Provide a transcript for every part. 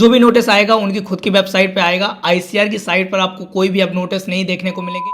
जो भी नोटिस आएगा उनकी खुद की वेबसाइट पे आएगा। आईसीआर की साइट पर आपको कोई भी अब नोटिस नहीं देखने को मिलेंगे।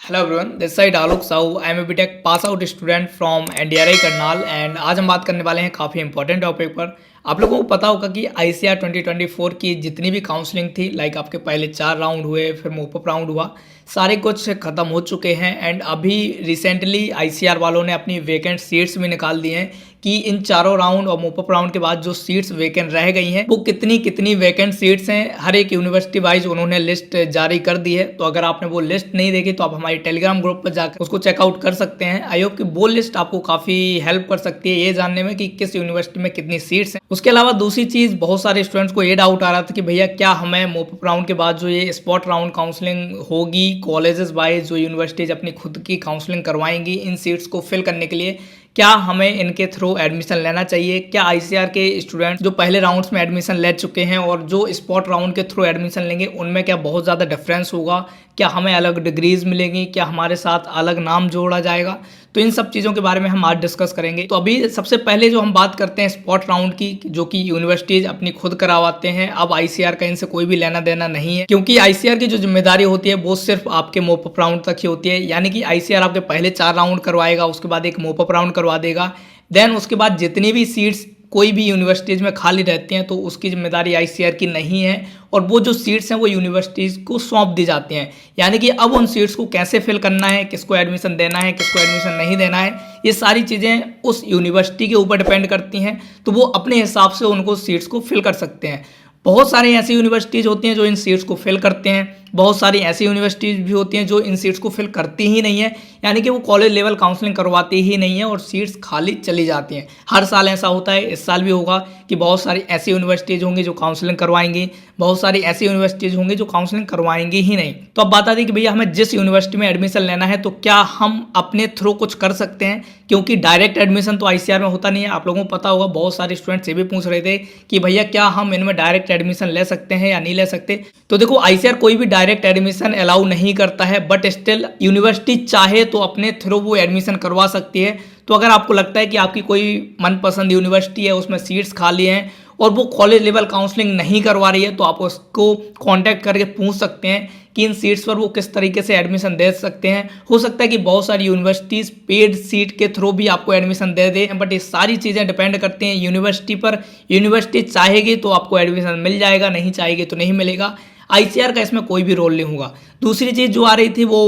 Hello everyone, this side Alok Sahu. I am a BTech pass out student from NDRI Karnal and आज हम बात करने वाले हैं काफ़ी इंपॉर्टेंट टॉपिक पर। आप लोगों को पता होगा कि आईसीआर 2024 की जितनी भी काउंसलिंग थी, लाइक आपके पहले 4 राउंड हुए, फिर मोपअप राउंड हुआ, सारे कुछ खत्म हो चुके हैं एंड अभी रिसेंटली आईसीआर वालों ने अपनी वेकेंट सीट्स भी निकाल दी हैं कि इन चारों राउंड और मोपअप राउंड के बाद जो सीट्स वेकेंट रह गई हैं वो कितनी कितनी वेकेंट सीट्स हैं। हर एक यूनिवर्सिटी वाइज उन्होंने लिस्ट जारी कर दी है। तो अगर आपने वो लिस्ट नहीं देखी तो आप हमारी टेलीग्राम ग्रुप पर जाकर उसको चेकआउट कर सकते हैं। आई होप कि वो लिस्ट आपको काफ़ी हेल्प कर सकती है ये जानने में कि किस यूनिवर्सिटी में कितनी सीट्स हैं। उसके अलावा दूसरी चीज़, बहुत सारे स्टूडेंट्स को ये डाउट आ रहा था कि भैया क्या हमें मोपअप राउंड के बाद जो ये स्पॉट राउंड काउंसलिंग होगी, कॉलेजेस वाइज जो यूनिवर्सिटीज अपनी खुद की काउंसलिंग करवाएंगी इन सीट्स को फिल करने के लिए, क्या हमें इनके थ्रू एडमिशन लेना चाहिए? क्या आईसीआर के स्टूडेंट्स जो पहले राउंड्स में एडमिशन ले चुके हैं और जो स्पॉट राउंड के थ्रू एडमिशन लेंगे उनमें क्या बहुत ज़्यादा डिफरेंस होगा? क्या हमें अलग डिग्रीज मिलेंगी? क्या हमारे साथ अलग नाम जोड़ा जाएगा? तो इन सब चीज़ों के बारे में हम आज डिस्कस करेंगे। तो अभी सबसे पहले जो हम बात करते हैं स्पॉट राउंड की, जो कि यूनिवर्सिटीज अपनी खुद करवाते हैं। अब आईसीआर का इनसे कोई भी लेना देना नहीं है, क्योंकि आईसीआर की जो जिम्मेदारी होती है वो सिर्फ आपके मोपअप राउंड तक ही होती है। यानी कि आईसीआर आपके पहले 4 राउंड करवाएगा, उसके बाद एक मोपअप राउंड करवा देगा, देन उसके बाद जितनी भी सीट्स कोई भी यूनिवर्सिटीज़ में खाली रहती हैं तो उसकी जिम्मेदारी आईसीआर की नहीं है और वो जो सीट्स हैं वो यूनिवर्सिटीज़ को सौंप दी जाती हैं। यानी कि अब उन सीट्स को कैसे फिल करना है, किसको एडमिशन देना है, किसको एडमिशन नहीं देना है, ये सारी चीज़ें उस यूनिवर्सिटी के ऊपर डिपेंड करती हैं। तो वो अपने हिसाब से उनको सीट्स को फिल कर सकते हैं। बहुत सारी ऐसी यूनिवर्सिटीज़ होती हैं जो इन सीट्स को फिल करते हैं, बहुत सारी ऐसी यूनिवर्सिटीज़ भी होती हैं जो इन सीट्स को फिल करती ही नहीं है। यानी कि वो कॉलेज लेवल काउंसलिंग करवाती ही नहीं है और सीट्स खाली चली जाती हैं। हर साल ऐसा होता है, इस साल भी होगा कि बहुत सारी ऐसी यूनिवर्सिटीज़ होंगी जो काउंसलिंग करवाएंगी, बहुत सारी ऐसी यूनिवर्सिटीज़ होंगी जो काउंसलिंग करवाएंगी ही नहीं। तो अब बात आती है कि भैया हमें जिस यूनिवर्सिटी में एडमिशन लेना है तो क्या हम अपने थ्रू कुछ कर सकते हैं, क्योंकि डायरेक्ट एडमिशन तो आईसीआर में होता नहीं है। आप लोगों को पता होगा, बहुत सारे स्टूडेंट्स ये भी पूछ रहे थे कि भैया क्या हम इनमें डायरेक्ट एडमिशन ले सकते हैं या नहीं ले सकते। तो देखो, आईसीआर कोई भी डायरेक्ट एडमिशन अलाउ नहीं करता है, बट स्टिल यूनिवर्सिटी चाहे तो अपने थ्रू वो एडमिशन करवा सकती है। तो अगर आपको लगता है कि आपकी कोई मनपसंद यूनिवर्सिटी है, उसमें सीट्स खाली हैं और वो कॉलेज लेवल काउंसलिंग नहीं करवा रही है, तो आप उसको कांटेक्ट करके पूछ सकते हैं कि इन सीट्स पर वो किस तरीके से एडमिशन दे सकते हैं। हो सकता है कि बहुत सारी यूनिवर्सिटीज़ पेड सीट के थ्रू भी आपको एडमिशन दे दे, बट ये सारी चीज़ें डिपेंड करती हैं यूनिवर्सिटी पर। यूनिवर्सिटी चाहेगी तो आपको एडमिशन मिल जाएगा, नहीं चाहेगी तो नहीं मिलेगा। आईसीआर का इसमें कोई भी रोल नहीं होगा। दूसरी चीज़ जो आ रही थी वो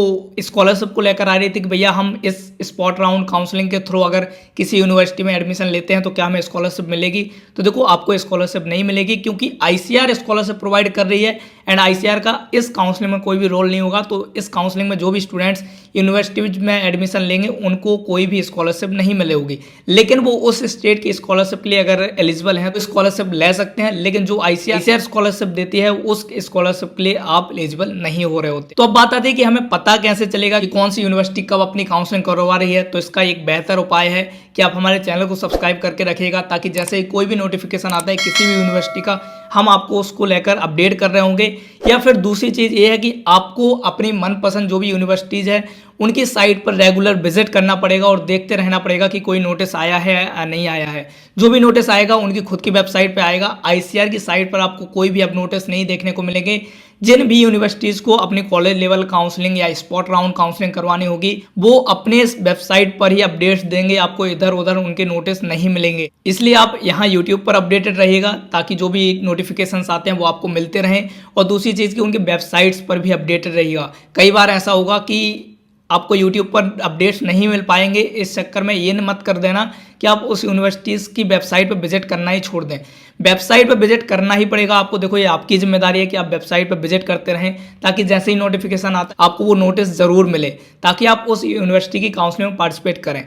स्कॉलरशिप को लेकर आ रही थी कि भैया हम इस स्पॉट राउंड काउंसलिंग के थ्रू अगर किसी यूनिवर्सिटी में एडमिशन लेते हैं तो क्या हमें स्कॉलरशिप मिलेगी? तो देखो, आपको स्कॉलरशिप नहीं मिलेगी, क्योंकि आईसीआर स्कॉलरशिप प्रोवाइड कर रही है एंड आईसीआर का इस काउंसलिंग में कोई भी रोल नहीं होगा। तो इस काउंसलिंग में जो भी स्टूडेंट्स यूनिवर्सिटी में एडमिशन लेंगे उनको कोई भी स्कॉलरशिप नहीं मिलेगी, लेकिन वो उस स्टेट की स्कॉलरशिप के लिए अगर एलिजिबल हैं तो स्कॉलरशिप ले सकते हैं। लेकिन जो आईसीआर स्कॉलरशिप देती है उस स्कॉलरशिप के लिए आप एलिजिबल नहीं हो रहे होते। तो अब बात आती है कि हमें पता कैसे चलेगा कि कौन सी यूनिवर्सिटी कब अपनी काउंसलिंग करवा रही है। तो इसका एक बेहतर उपाय है कि आप हमारे चैनल को सब्सक्राइब करके रखिएगा, ताकि जैसे ही कोई भी नोटिफिकेशन आता है किसी भी यूनिवर्सिटी का, हम आपको उसको लेकर अपडेट कर रहे होंगे। या फिर दूसरी चीज़ ये है कि आपको अपनी मनपसंद जो भी यूनिवर्सिटीज़ है उनकी साइट पर रेगुलर विजिट करना पड़ेगा और देखते रहना पड़ेगा कि कोई नोटिस आया है या नहीं आया है। जो भी नोटिस आएगा उनकी खुद की वेबसाइट पे आएगा। आईसीआर की साइट पर आपको कोई भी अब नोटिस नहीं देखने को मिलेंगे। जिन भी यूनिवर्सिटीज़ को अपनी कॉलेज लेवल काउंसलिंग या स्पॉट राउंड काउंसलिंग करवानी होगी वो अपने वेबसाइट पर ही अपडेट्स देंगे, आपको इधर उधर उनके नोटिस नहीं मिलेंगे। इसलिए आप यहाँ यूट्यूब पर अपडेटेड रहिएगा, ताकि जो भी नोटिफिकेशंस आते हैं वो आपको मिलते रहें। और दूसरी चीज़ की उनकी वेबसाइट्स पर भी अपडेटेड रहिएगा। कई बार ऐसा होगा कि आपको यूट्यूब पर अपडेट्स नहीं मिल पाएंगे, इस चक्कर में ये मत कर देना कि आप उस यूनिवर्सिटीज़ की वेबसाइट पर विजिट करना ही छोड़ दें। वेबसाइट पर विजिट करना ही पड़ेगा आपको। देखो, ये आपकी जिम्मेदारी है कि आप वेबसाइट पर विजिट करते रहें, ताकि जैसे ही नोटिफिकेशन आता है आपको वो नोटिस ज़रूर मिले, ताकि आप उस यूनिवर्सिटी की काउंसलिंग में पार्टिसिपेट करें।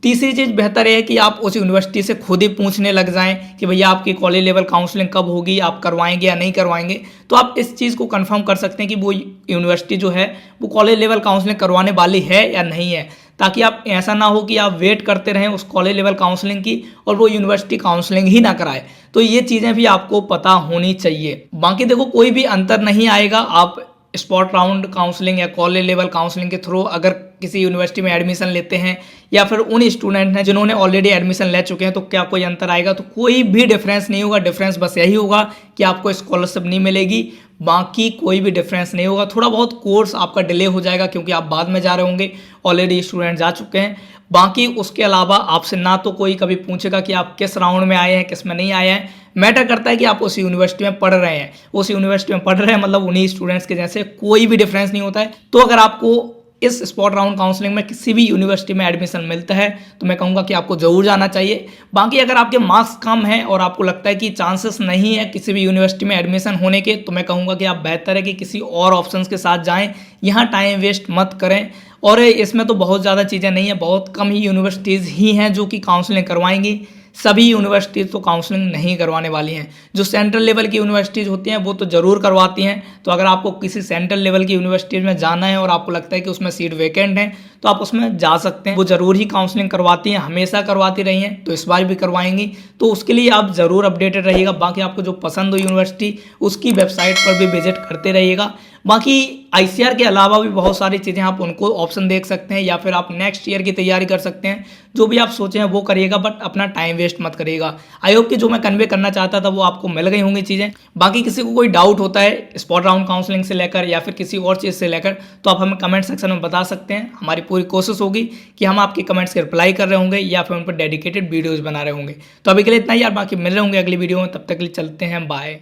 तीसरी चीज़ बेहतर है कि आप उस यूनिवर्सिटी से खुद ही पूछने लग जाएं कि भैया आपकी कॉलेज लेवल काउंसलिंग कब होगी, आप करवाएंगे या नहीं करवाएंगे। तो आप इस चीज़ को कंफर्म कर सकते हैं कि वो यूनिवर्सिटी जो है वो कॉलेज लेवल काउंसलिंग करवाने वाली है या नहीं है, ताकि आप ऐसा ना हो कि आप वेट करते रहें उस कॉलेज लेवल काउंसलिंग की और वो यूनिवर्सिटी काउंसलिंग ही ना कराए। तो ये चीज़ें भी आपको पता होनी चाहिए। बाकी देखो, कोई भी अंतर नहीं आएगा। आप स्पॉट राउंड काउंसलिंग या कॉलेज लेवल काउंसलिंग के थ्रू अगर किसी यूनिवर्सिटी में एडमिशन लेते हैं या फिर उन स्टूडेंट हैं जिन्होंने ऑलरेडी एडमिशन ले चुके हैं, तो क्या कोई अंतर आएगा? तो कोई भी डिफरेंस नहीं होगा। डिफरेंस बस यही होगा कि आपको स्कॉलरशिप नहीं मिलेगी, बाकी कोई भी डिफरेंस नहीं होगा। थोड़ा बहुत कोर्स आपका डिले हो जाएगा क्योंकि आप बाद में जा रहे होंगे, ऑलरेडी स्टूडेंट जा चुके हैं। बाकी उसके अलावा आपसे ना तो कोई कभी पूछेगा कि आप किस राउंड में आए हैं, किस में नहीं आए हैं। मैटर करता है कि आप उस यूनिवर्सिटी में पढ़ रहे हैं, उस यूनिवर्सिटी में पढ़ रहे हैं मतलब उन्हीं स्टूडेंट्स के जैसे, कोई भी डिफरेंस नहीं होता है। तो अगर आपको इस स्पॉट राउंड काउंसलिंग में किसी भी यूनिवर्सिटी में एडमिशन मिलता है तो मैं कहूँगा कि आपको ज़रूर जाना चाहिए। बाकी अगर आपके मार्क्स कम हैं और आपको लगता है कि चांसेस नहीं है किसी भी यूनिवर्सिटी में एडमिशन होने के, तो मैं कहूँगा कि आप बेहतर है कि किसी और ऑप्शंस के साथ जाएं, यहाँ टाइम वेस्ट मत करें। और इसमें तो बहुत ज़्यादा चीज़ें नहीं है, बहुत कम ही यूनिवर्सिटीज़ ही हैं जो कि काउंसलिंग करवाएंगी। सभी यूनिवर्सिटीज़ तो काउंसलिंग नहीं करवाने वाली हैं। जो सेंट्रल लेवल की यूनिवर्सिटीज़ होती हैं वो तो ज़रूर करवाती हैं। तो अगर आपको किसी सेंट्रल लेवल की यूनिवर्सिटीज़ में जाना है और आपको लगता है कि उसमें सीट वैकेंट है तो आप उसमें जा सकते हैं। वो ज़रूर ही काउंसलिंग करवाती हैं, हमेशा करवाती रही हैं, तो इस बार भी करवाएंगी। तो उसके लिए आप ज़रूर अपडेटेड रहिएगा। बाकी आपको जो पसंद हो यूनिवर्सिटी उसकी वेबसाइट पर भी विजिट करते रहिएगा। बाकी आईसीआर के अलावा भी बहुत सारी चीज़ें आप उनको ऑप्शन देख सकते हैं या फिर आप नेक्स्ट ईयर की तैयारी कर सकते हैं। जो भी आप सोचें हैं वो करिएगा, बट अपना टाइम वेस्ट मत करिएगा। आई होप कि जो मैं कन्वे करना चाहता था वो आपको मिल गई होंगी चीज़ें। बाकी किसी को कोई डाउट होता है स्पॉट राउंड काउंसलिंग से लेकर या फिर किसी और चीज़ से लेकर तो आप हमें कमेंट सेक्शन में बता सकते हैं। हमारी पूरी कोशिश होगी कि हम आपके कमेंट्स के रिप्लाई कर रहे होंगे या फिर उन पर डेडिकेटेड वीडियोज़ बना रहे होंगे। तो अभी के लिए इतना ही यार, बाकी मिल रहे होंगे अगली वीडियो में। तब तक के लिए चलते हैं, बाय।